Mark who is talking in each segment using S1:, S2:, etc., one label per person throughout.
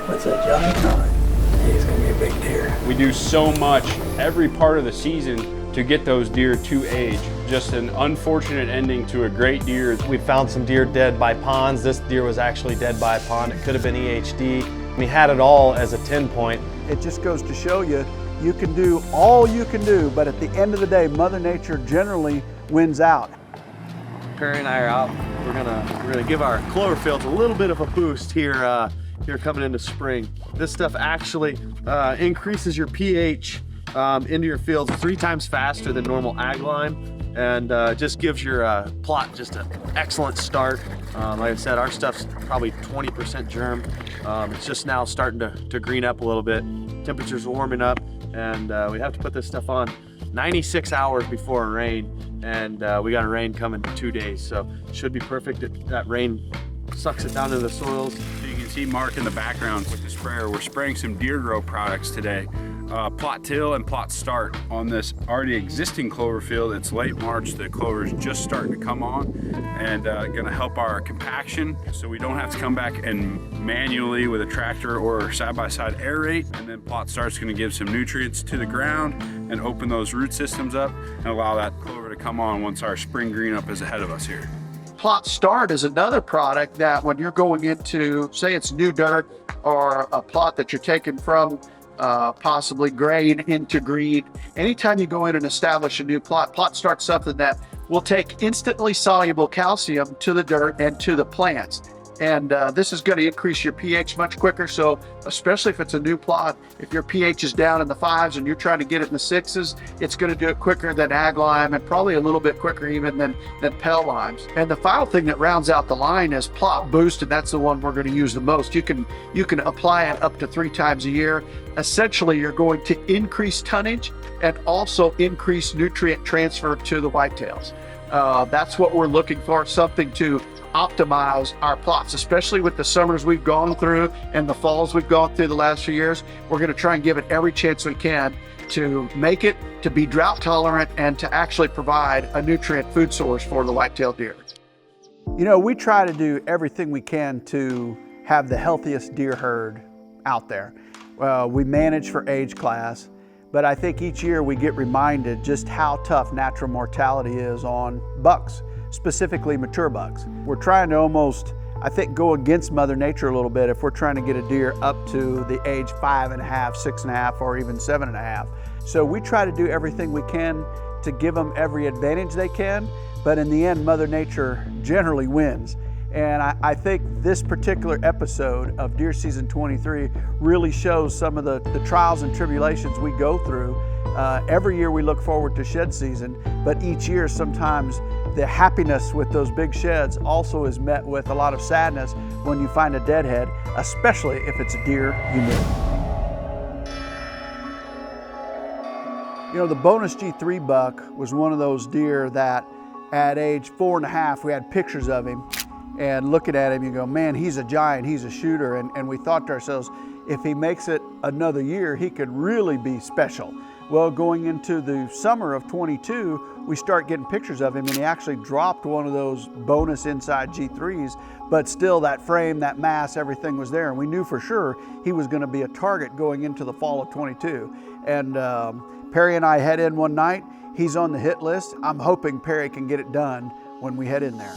S1: What's that, Johnny? He's gonna be a big deer.
S2: We do so much every part of the season to get those deer to age. Just an unfortunate ending to a great deer.
S3: We found some deer dead by ponds. This deer was actually dead by a pond. It could have been EHD. We had it all as a 10 point.
S4: It just goes to show you, you can do all you can do, but at the end of the day, Mother Nature generally wins out.
S5: Perry and I are out. We're gonna give our clover fields a little bit of a boost here coming into spring. This stuff actually increases your pH into your fields 3 times faster than normal ag lime, and just gives your plot just an excellent start. Like I said, our stuff's probably 20% germ. It's just now starting to green up a little bit. Temperatures are warming up, and we have to put this stuff on 96 hours before a rain, and we got a rain coming in 2 days, so should be perfect. That rain sucks it down into the soils.
S2: So you can see Mark in the background with the sprayer. We're spraying some deer grow products today. Plot till and plot start on this already existing clover field. It's late March, the clover is just starting to come on, and gonna help our compaction so we don't have to come back and manually with a tractor or side-by-side aerate. And then plot start's gonna give some nutrients to the ground and open those root systems up and allow that clover to come on once our spring green up is ahead of us here.
S6: Plot Start is another product that when you're going into, say it's new dirt or a plot that you're taking from possibly grain into green, anytime you go in and establish a new plot, Plot Start's something that will take instantly soluble calcium to the dirt and to the plants. And this is going to increase your pH much quicker. So especially if it's a new plot, if your pH is down in the 5s and you're trying to get it in the 6s, it's going to do it quicker than ag lime, and probably a little bit quicker even than Pell limes. And the final thing that rounds out the line is Plot Boost, and that's the one we're going to use the most. You can apply it up to 3 times a year. Essentially, you're going to increase tonnage and also increase nutrient transfer to the whitetails. That's what we're looking for, something to optimize our plots, especially with the summers we've gone through and the falls we've gone through the last few years. We're going to try and give it every chance we can to make it to be drought tolerant and to actually provide a nutrient food source for the white-tailed deer.
S4: You know, we try to do everything we can to have the healthiest deer herd out there. We manage for age class, but I think each year we get reminded just how tough natural mortality is on bucks, specifically mature bucks. We're trying to almost, I think, go against Mother Nature a little bit if we're trying to get a deer up to the age 5.5, 6.5, or even 7.5. So we try to do everything we can to give them every advantage they can, but in the end, Mother Nature generally wins. And I think this particular episode of Deer Season 23 really shows some of the trials and tribulations we go through. Every year we look forward to shed season, but each year sometimes the happiness with those big sheds also is met with a lot of sadness when you find a deadhead, especially if it's a deer you knew. You know, the bonus G3 buck was one of those deer that at age 4.5, we had pictures of him, and looking at him, you go, man, he's a giant, he's a shooter. And we thought to ourselves, if he makes it another year, he could really be special. Well, going into the summer of 22, we start getting pictures of him, and he actually dropped one of those bonus inside G3s, but still that frame, that mass, everything was there. And we knew for sure he was gonna be a target going into the fall of 22. And Perry and I head in one night, he's on the hit list. I'm hoping Perry can get it done when we head in there.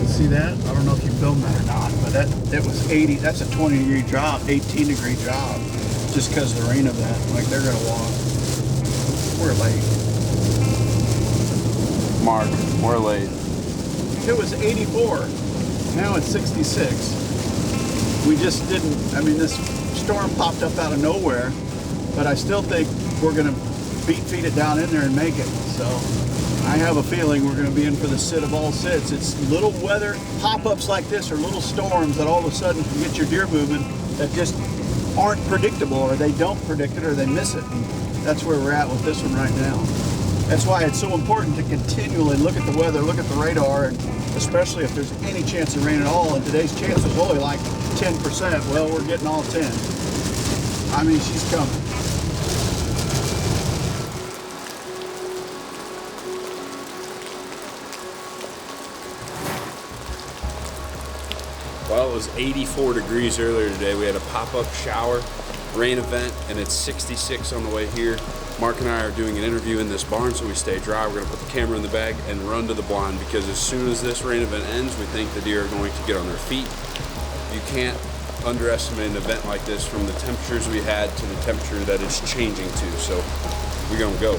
S4: See that? I don't know if you filmed that or not, but it was 80, that's a 20-degree drop, 18-degree drop, just because of the rain of that. Like, they're gonna walk. We're late.
S2: Mark, we're late.
S4: It was 84, now it's 66. We just didn't, I mean, this storm popped up out of nowhere, but I still think we're gonna feed it down in there and make it, so. I have a feeling we're going to be in for the sit of all sits. It's little weather pop-ups like this, or little storms that all of a sudden can get your deer moving that just aren't predictable, or they don't predict it, or they miss it. And that's where we're at with this one right now. That's why it's so important to continually look at the weather, look at the radar, and especially if there's any chance of rain at all. And today's chance is only like 10%. Well, we're getting all 10. I mean, she's coming.
S2: Well, it was 84 degrees earlier today. We had a pop-up shower, rain event, and it's 66 on the way here. Mark and I are doing an interview in this barn so we stay dry. We're gonna put the camera in the bag and run to the blind because as soon as this rain event ends, we think the deer are going to get on their feet. You can't underestimate an event like this from the temperatures we had to the temperature that it's changing to. So we're gonna go.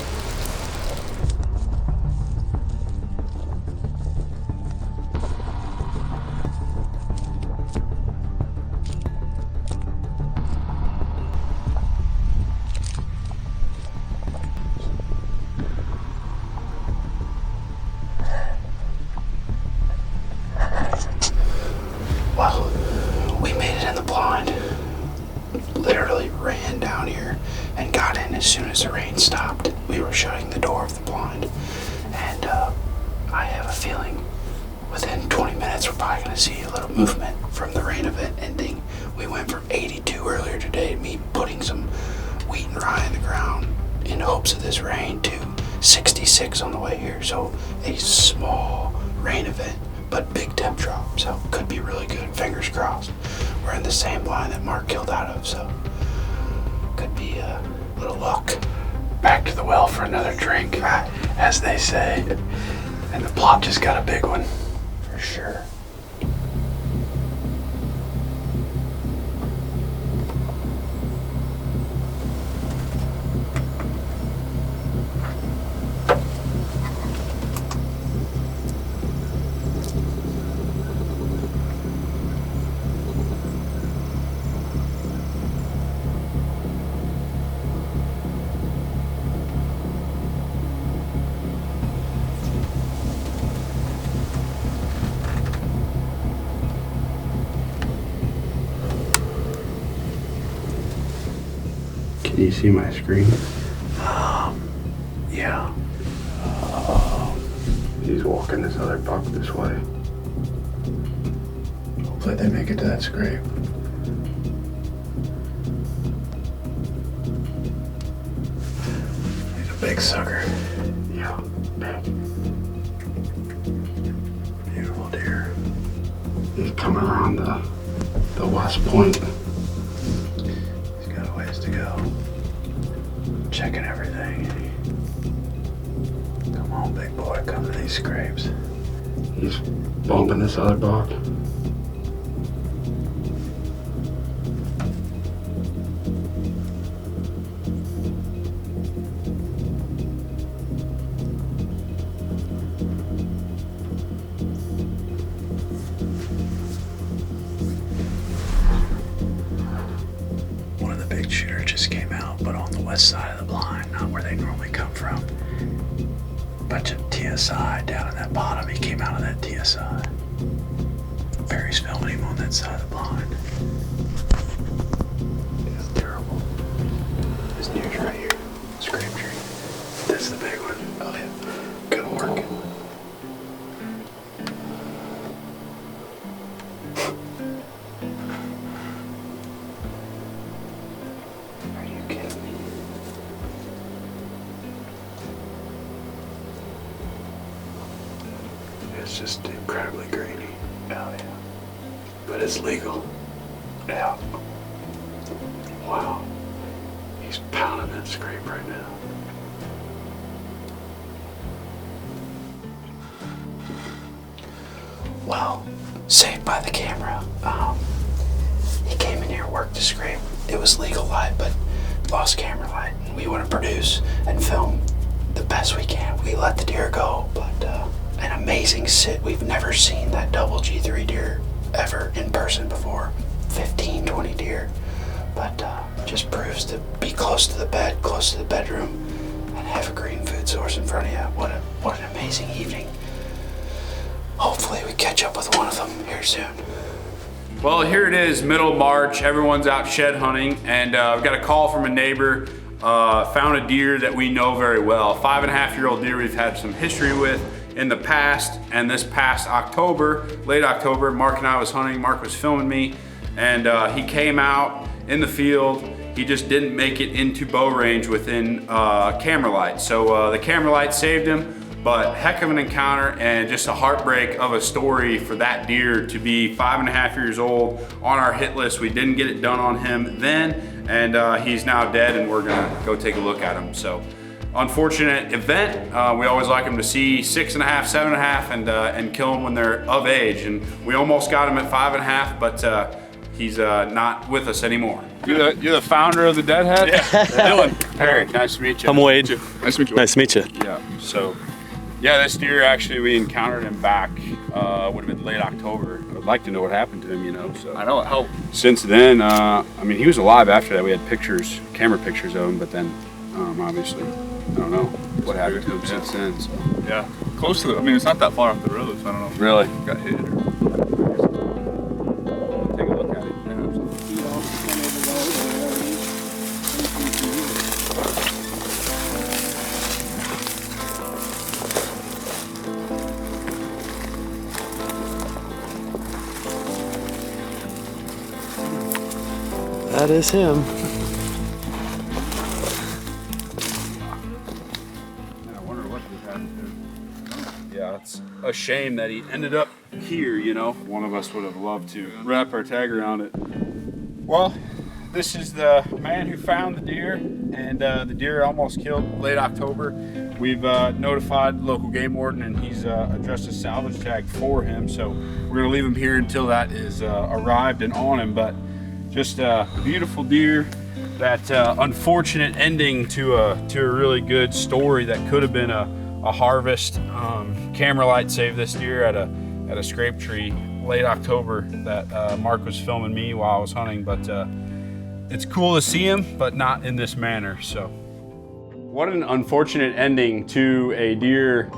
S1: Well, we made it in the blind. Literally ran down here and got in as soon as the rain stopped. We were shutting the door of the blind. And I have a feeling within 20 minutes we're probably going to see a little movement from the rain event ending. We went from 82 earlier today, me putting some wheat and rye in the ground in hopes of this rain, to 66 on the way here. So a small rain event, but big temp drop, so could be really good. Fingers crossed. We're in the same line that Mark killed out of, so could be a little luck. Back to the well for another drink, as they say. And the plot just got a big one, for sure. Can you see my screen? Yeah. He's walking this other buck this way. Hopefully they make it to that scrape. He's a big sucker. Yeah, big. Beautiful deer. He's coming around the west point. He's got a ways to go. Checking everything. Come on, big boy, come to these scrapes. He's bumping this other buck. One of the big shooters just came out, but on the west side of the blind, not where they normally come from. Bunch of TSI down in that bottom. He came out of that TSI. Perry's filming him on that side of the blind. It's terrible. This deer's right here. Scrape tree. That's the big one. Oh yeah. Good work. Are you kidding me? It's just incredibly grainy. Oh yeah. But it's legal. Yeah. Wow. He's pounding that scrape right now. Well, saved by the camera. He came in here, worked the scrape. It was legal light, but lost camera light. We want to produce and film the best we can. We let the deer go, but an amazing sit. We've never seen that double G3 deer ever in person before. 15, 20 deer. But just proves to be close to the bed, close to the bedroom, and have a green food source in front of you. What an amazing evening. Hopefully we catch up with one of them here soon.
S2: Well, here it is, middle of March. Everyone's out shed hunting, and I've got a call from a neighbor. Found a deer that we know very well. 5.5-year-old deer we've had some history with in the past, and this past October, late October, Mark and I was hunting. Mark was filming me, and he came out in the field. He just didn't make it into bow range within camera light. So the camera light saved him. But heck of an encounter and just a heartbreak of a story for that deer to be 5.5 years old on our hit list. We didn't get it done on him then, and he's now dead, and we're gonna go take a look at him. So unfortunate event. We always like them to see 6.5, 7.5 and kill them when they're of age. And we almost got him at 5.5, but he's not with us anymore.
S7: You're the founder of the Deadhead?
S2: Yeah.
S7: Dylan. Perry, nice to meet you.
S3: I'm Wade.
S7: Nice to meet you.
S3: Nice to meet you.
S2: Yeah, so, yeah, this deer actually, we encountered him back, would have been late October. I would like to know what happened to him, you know, so.
S7: I know, how?
S2: Since then, I mean, he was alive after that. We had pictures, camera pictures of him, but then, obviously, I don't know what happened to him since then, so.
S7: Yeah, close to the, I mean, it's not that far off the road, so I don't know if
S2: Really?
S7: he got hit or.
S2: Take a look at it.
S3: That is him.
S2: I wonder what he happened to. Yeah, it's a shame that he ended up here, you know. One of us would have loved to wrap our tag around it. Well, this is the man who found the deer, and the deer almost killed late October. We've notified the local game warden, and he's addressed a salvage tag for him, so we're gonna leave him here until that is arrived and on him. But just a beautiful deer. That unfortunate ending to a really good story that could have been a harvest. Camera light saved this deer at a scrape tree late October that Mark was filming me while I was hunting. But it's cool to see him, but not in this manner. So, what an unfortunate ending to a deer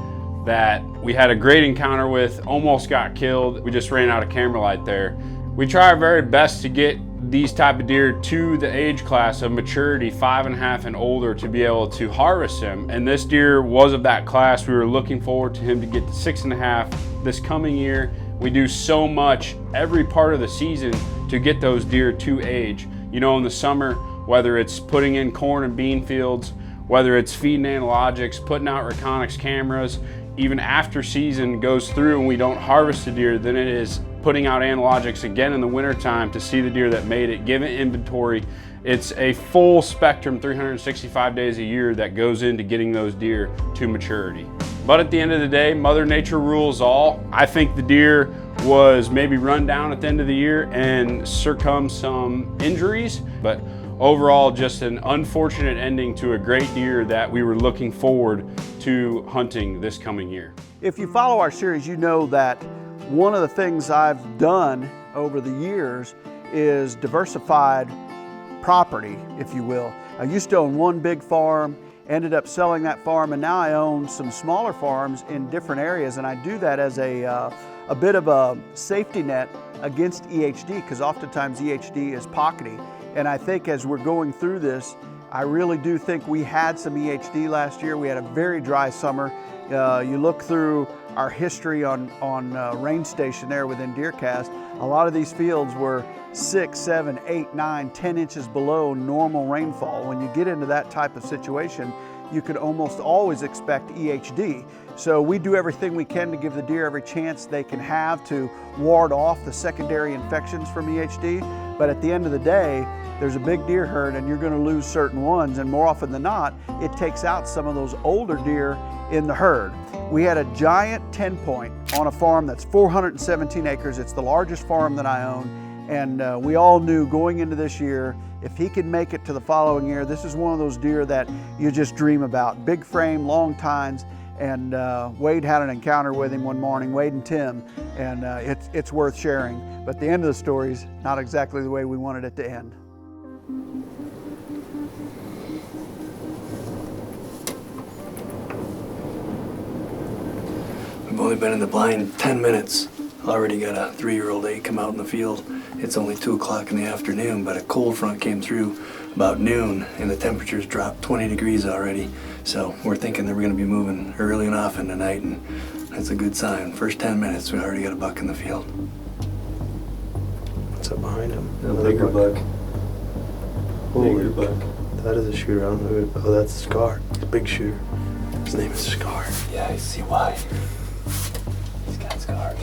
S2: that we had a great encounter with, almost got killed. We just ran out of camera light there. We try our very best to get these type of deer to the age class of maturity, 5.5 and older, to be able to harvest them. And this deer was of that class. We were looking forward to him to get to 6.5 this coming year. We do so much every part of the season to get those deer to age. You know, in the summer, whether it's putting in corn and bean fields, whether it's feeding analogics, putting out Reconyx cameras, even after season goes through and we don't harvest the deer, then it is putting out analogics again in the wintertime to see the deer that made it, give it inventory. It's a full spectrum, 365 days a year that goes into getting those deer to maturity. But at the end of the day, Mother Nature rules all. I think the deer was maybe run down at the end of the year and succumbed some injuries, but overall just an unfortunate ending to a great deer that we were looking forward to hunting this coming year.
S4: If you follow our series, you know that one of the things I've done over the years is diversified property, if you will. I used to own one big farm, ended up selling that farm, and now I own some smaller farms in different areas, and I do that as a bit of a safety net against EHD, because oftentimes EHD is pockety. And I think as we're going through this, I really do think we had some EHD last year. We had a very dry summer. You look through our history on range station there within DeerCast, a lot of these fields were 6, 7, 8, 9, 10 inches below normal rainfall. When you get into that type of situation, you could almost always expect EHD. So we do everything we can to give the deer every chance they can have to ward off the secondary infections from EHD. But at the end of the day, there's a big deer herd and you're going to lose certain ones, and more often than not, it takes out some of those older deer in the herd. We had a giant 10-point on a farm that's 417 acres. It's the largest farm that I own, and we all knew going into this year, if he could make it to the following year, this is one of those deer that you just dream about. Big frame, long tines, and Wade had an encounter with him one morning, Wade and Tim, and it's worth sharing. But the end of the story is not exactly the way we wanted it to end.
S8: I've only been in the blind 10 minutes. Already got a 3-year-old egg come out in the field. It's only 2 o'clock in the afternoon, but a cold front came through about noon and the temperatures dropped 20 degrees already. So we're thinking that we're gonna be moving early and often tonight, and that's a good sign. First 10 minutes, we already got a buck in the field.
S3: What's up behind him?
S8: A bigger buck.
S3: Holy buck. That is a shooter. I don't know. Oh, that's a scar. It's a big shooter.
S8: His name is Scar. Yeah, I see why. He's got scars.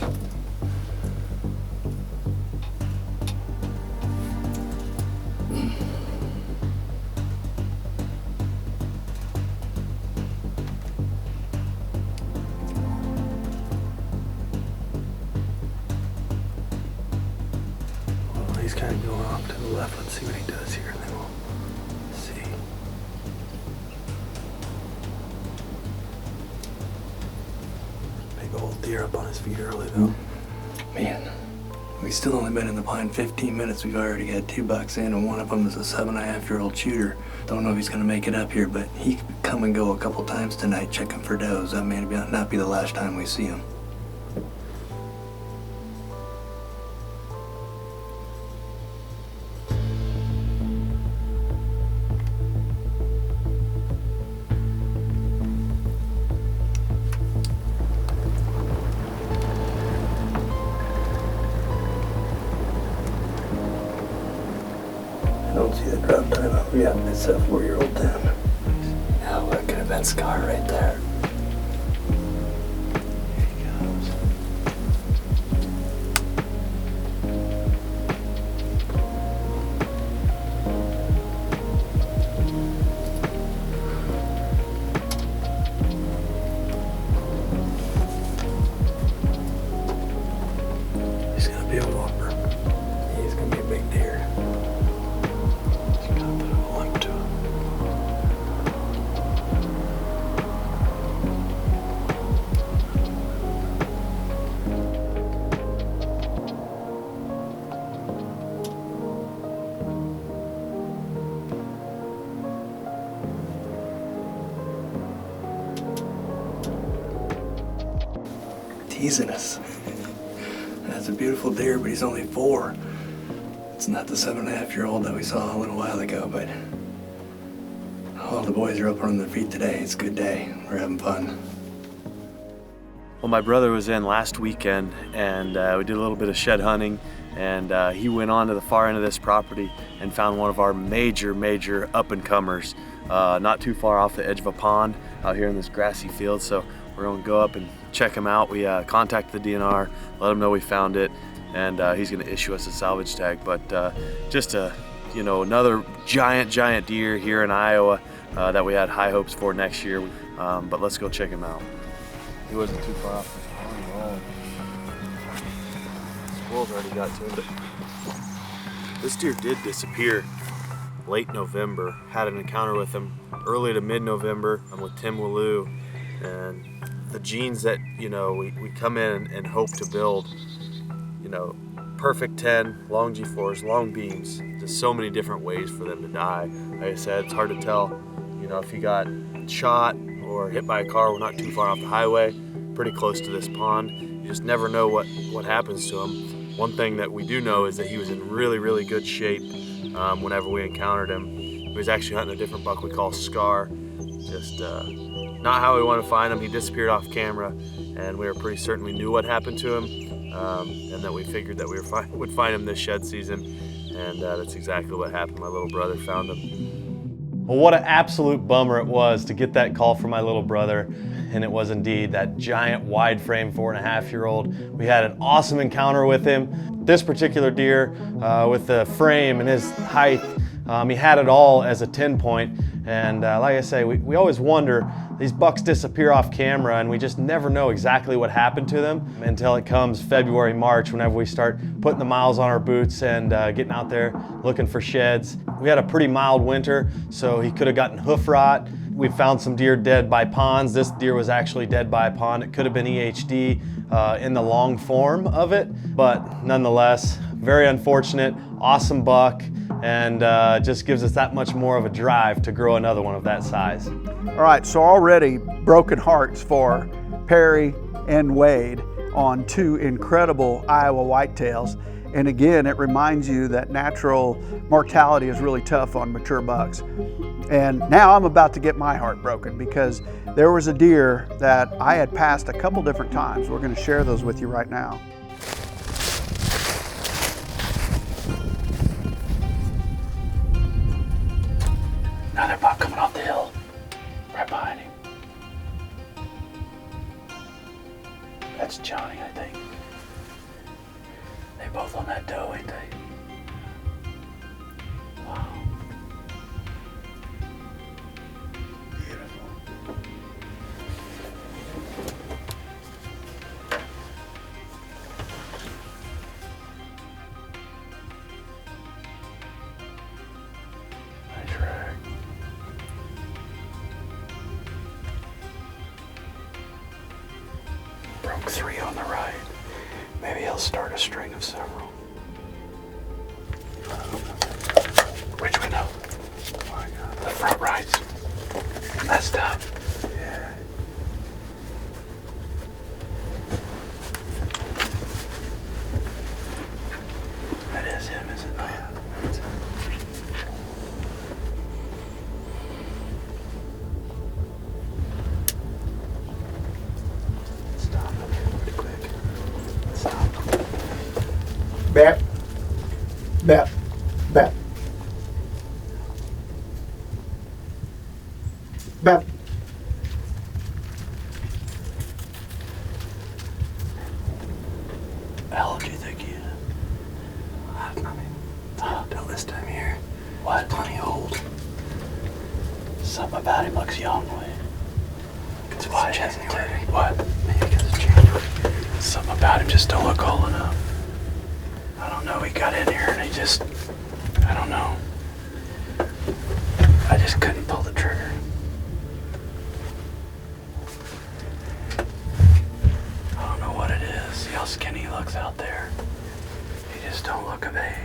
S8: Well, he's kind of going off to the left. Let's see what he does here, and then we'll see. Big old deer up on his feet early, though. Man, we still only been in the blind 15 minutes. We've already got 2 bucks in, and one of them is a 7.5-year-old shooter. Don't know if he's gonna make it up here, but he could come and go a couple times tonight checking for does. That may not be the last time we see him. I don't see the drop time up yet. It's a 4-year-old then. Now that could have been Scar right there. Here he goes. He's gonna be a whopper. He's gonna be a big deer. Teasing us. That's a beautiful deer, but he's only 4. It's not the 7.5-year-old that we saw a little while ago, but all the boys are up on their feet today. It's a good day. We're having fun.
S5: Well, my brother was in last weekend, and we did a little bit of shed hunting, and he went on to the far end of this property and found one of our major up-and-comers, not too far off the edge of a pond out here in this grassy field. So we're going to go up and check him out. We contacted the DNR, let him know we found it, and he's going to issue us a salvage tag. But just another giant deer here in Iowa that we had high hopes for next year. But let's go check him out. He wasn't too far off the pond at all. Squirrels already got to him. This deer did disappear late November. Had an encounter with him early to mid-November. I'm with Tim Welu, and the genes that we come in and hope to build, perfect 10, long G4s, long beams. There's so many different ways for them to die. Like I said, it's hard to tell, if he got shot or hit by a car. We're not too far off the highway, pretty close to this pond. You just never know what happens to him. One thing that we do know is that he was in really good shape whenever we encountered him. He was actually hunting a different buck we call Scar. Just not how we want to find him. He disappeared off camera, and we were pretty certain we knew what happened to him, and that we figured that we would find him this shed season, and that's exactly what happened. My little brother found him.
S3: Well, what an absolute bummer it was to get that call from my little brother, and it was indeed that giant wide frame 4.5-year-old. We had an awesome encounter with him. This particular deer, with the frame and his height, he had it all as a 10-point. And like I say, we always wonder, these bucks disappear off camera and we just never know exactly what happened to them until it comes February, March, whenever we start putting the miles on our boots and getting out there looking for sheds. We had a pretty mild winter, so he could have gotten hoof rot. We found some deer dead by ponds. This deer was actually dead by a pond. It could have been EHD in the long form of it, but nonetheless, very unfortunate, awesome buck, and just gives us that much more of a drive to grow another one of that size.
S4: All right, so already broken hearts for Perry and Wade on 2 incredible Iowa whitetails. And again, it reminds you that natural mortality is really tough on mature bucks. And now I'm about to get my heart broken because there was a deer that I had passed a couple different times. We're going to share those with you right now.
S1: Another buck coming off the hill, right behind him. doe, ain't they? Wow. Beautiful. Nice rag. Broke 3 on the right. Maybe he'll start a string of several. Which window? Oh my God. The front rights. That's tough. Yeah. That is him, is it not? Yeah. Stop him pretty quick. Stop.
S6: Bap. Bap. Bap. Bap.
S1: How old do you think he is? I mean, till this time of year. What? Plenty old. Something about him looks young, Lee. It's why January. What? Maybe because it's January. Something about him just don't look old enough. I don't know. He got in here and he just, I don't know. I just couldn't pull the trigger. I don't know what it is. See how skinny he looks out there. He just don't look of age.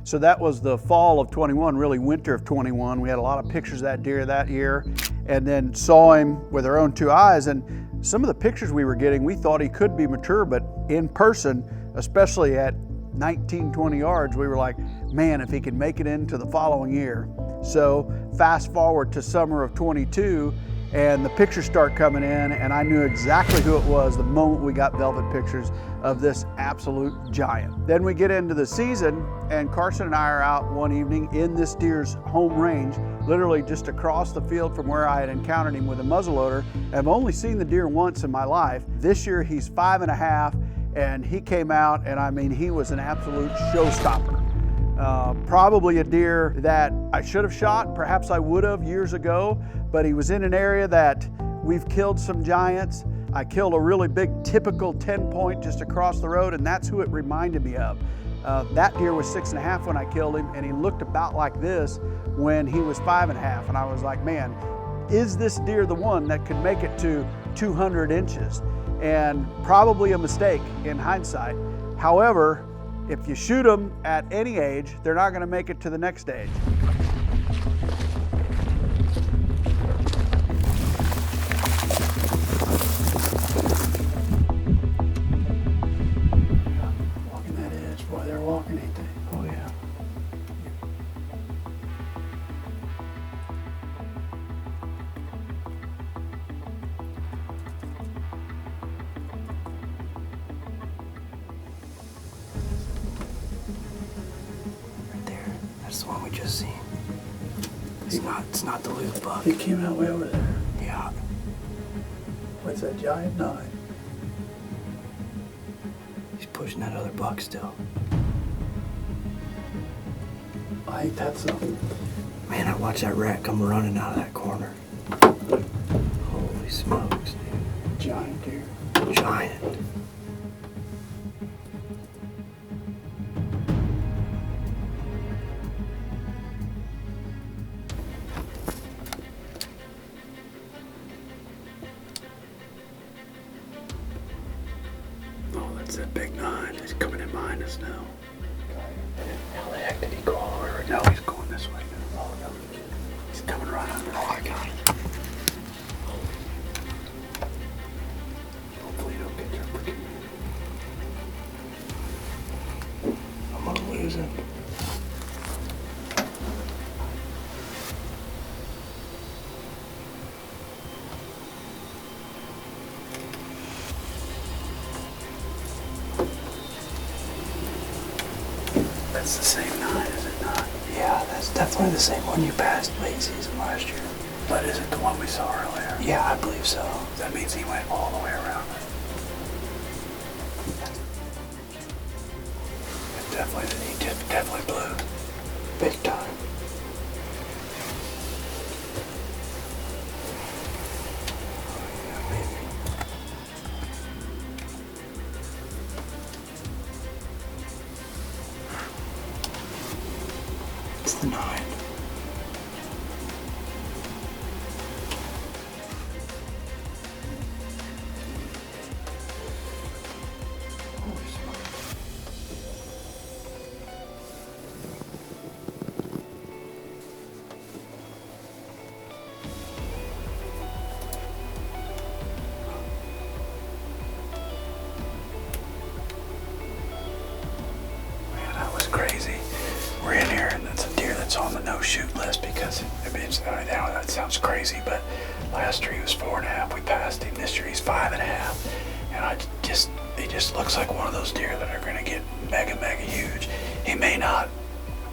S4: So that was the fall of 21, really winter of 21. We had a lot of pictures of that deer that year, and then saw him with our own 2 eyes. And some of the pictures we were getting, we thought he could be mature, but in person, especially at 19, 20 yards, we were like, man, if he could make it into the following year. So fast forward to summer of 22, and the pictures start coming in, and I knew exactly who it was the moment we got velvet pictures of this absolute giant. Then we get into the season, and Carson and I are out one evening in this deer's home range, literally just across the field from where I had encountered him with a muzzleloader. I've only seen the deer once in my life. This year he's 5.5, and he came out, and I mean, he was an absolute showstopper. Probably a deer that I should have shot, perhaps I would have years ago, but he was in an area that we've killed some giants. I killed a really big typical 10-point just across the road, and that's who it reminded me of. That deer was 6.5 when I killed him, and he looked about like this when he was 5.5, and I was like, man, is this deer the one that could make it to 200 inches? And probably a mistake in hindsight. However, if you shoot them at any age, they're not going to make it to the next stage.
S1: Walking that edge, boy, they're walking, ain't they? Oh yeah. That's the one we just seen. It's not the loop buck. He came out way over there. Yeah. What's that giant 9? He's pushing that other buck still. Ain't that something? Man, I watched that rat come running out of that corner. Holy smokes, dude. Giant deer. Giant. That's that big 9. He's coming in behind us now. How the heck did he go all over? No, he's going this way now. Oh, no. He's coming right under. Oh, I got him. Hopefully he don't get there quick. I'm gonna lose him. That's the same 9, is it not? Yeah, that's definitely the same one you passed late season last year. But is it the one we saw earlier? Yeah, I believe so. That means he went all the way around it. definitely blew. Big time. It's the 9. Crazy. We're in here, and it's a deer that's on the no-shoot list because that sounds crazy, but last year he was 4.5. We passed him. This year he's 5.5, and he just looks like one of those deer that are going to get mega huge. He may not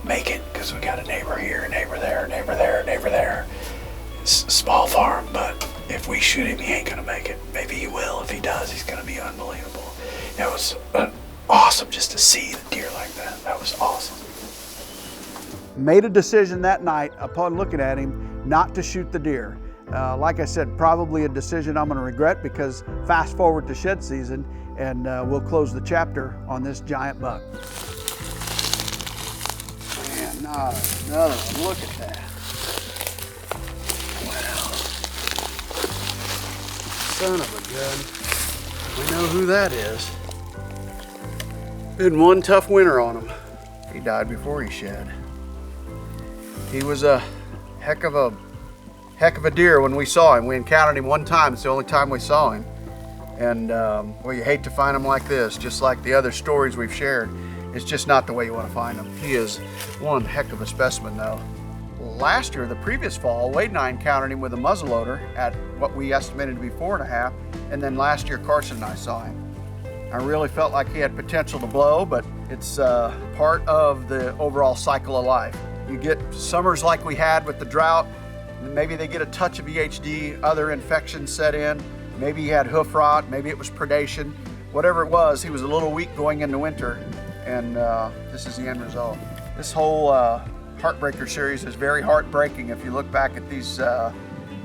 S1: make it because we got a neighbor here, a neighbor there, a neighbor there, a neighbor there. It's a small farm, but if we shoot him, he ain't going to make it. Maybe he will. If he does, he's going to be unbelievable. It was awesome just to see the deer like that. That was awesome.
S4: Made a decision that night upon looking at him not to shoot the deer. Like I said, probably a decision I'm going to regret because fast forward to shed season and we'll close the chapter on this giant buck. Man, not another one. Look at that. Wow. Son of a gun. We know who that is. Been one tough winter on him. He died before he shed. He was a heck of a deer when we saw him. We encountered him one time. It's the only time we saw him. And well, you hate to find him like this, just like the other stories we've shared. It's just not the way you want to find him. He is one heck of a specimen though. Last year, the previous fall, Wade and I encountered him with a muzzleloader at what we estimated to be 4.5. And then last year, Carson and I saw him. I really felt like he had potential to blow, but it's part of the overall cycle of life. You get summers like we had with the drought, maybe they get a touch of EHD, other infections set in, maybe he had hoof rot, maybe it was predation. Whatever it was, he was a little weak going into winter, and this is the end result. This whole Heartbreaker series is very heartbreaking if you look back at these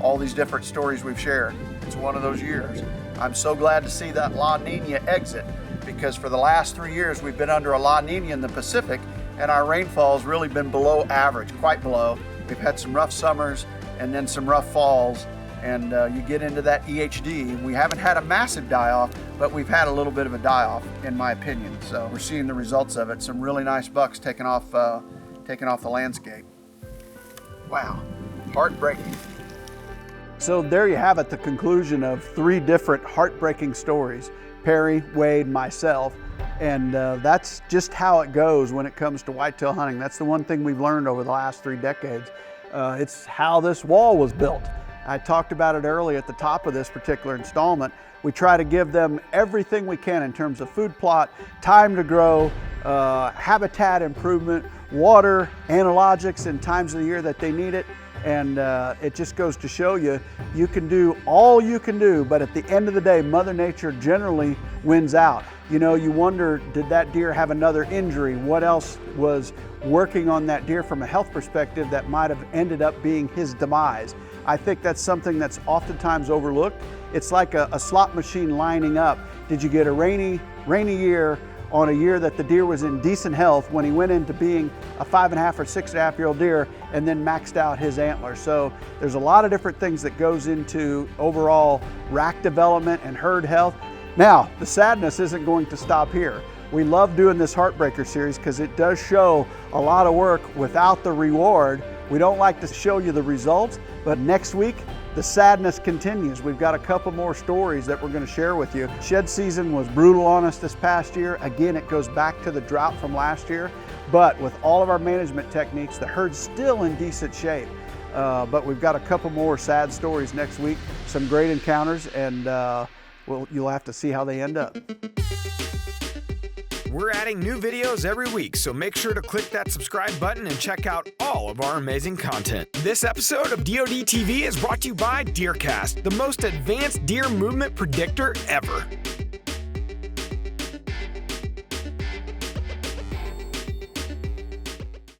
S4: all these different stories we've shared. It's one of those years. I'm so glad to see that La Nina exit because for the last 3 years we've been under a La Nina in the Pacific and our rainfall's really been below average, quite below. We've had some rough summers and then some rough falls and you get into that EHD. We haven't had a massive die-off, but we've had a little bit of a die-off in my opinion. So we're seeing the results of it. Some really nice bucks taking off the landscape. Wow, heartbreaking. So there you have it, the conclusion of 3 different heartbreaking stories. Perry, Wade, myself, and that's just how it goes when it comes to whitetail hunting. That's the one thing we've learned over the last 3 decades. It's how this wall was built. I talked about it early at the top of this particular installment. We try to give them everything we can in terms of food plot, time to grow, habitat improvement, water, analogics in times of the year that they need it. And it just goes to show you, you can do all you can do, but at the end of the day, Mother Nature generally wins out. You know, you wonder, did that deer have another injury? What else was working on that deer from a health perspective that might have ended up being his demise? I think that's something that's oftentimes overlooked. It's like a slot machine lining up. Did you get a rainy year on a year that the deer was in decent health when he went into being a 5.5 or 6.5-year-old deer and then maxed out his antlers? So there's a lot of different things that goes into overall rack development and herd health. Now, the sadness isn't going to stop here. We love doing this Heartbreaker series because it does show a lot of work without the reward. We don't like to show you the results, but next week, the sadness continues. We've got a couple more stories that we're going to share with you. Shed season was brutal on us this past year. Again, it goes back to the drought from last year, but with all of our management techniques, the herd's still in decent shape. But we've got a couple more sad stories next week, some great encounters, and you'll have to see how they end up.
S9: We're adding new videos every week, so make sure to click that subscribe button and check out all of our amazing content. This episode of DoD TV is brought to you by DeerCast, the most advanced deer movement predictor ever.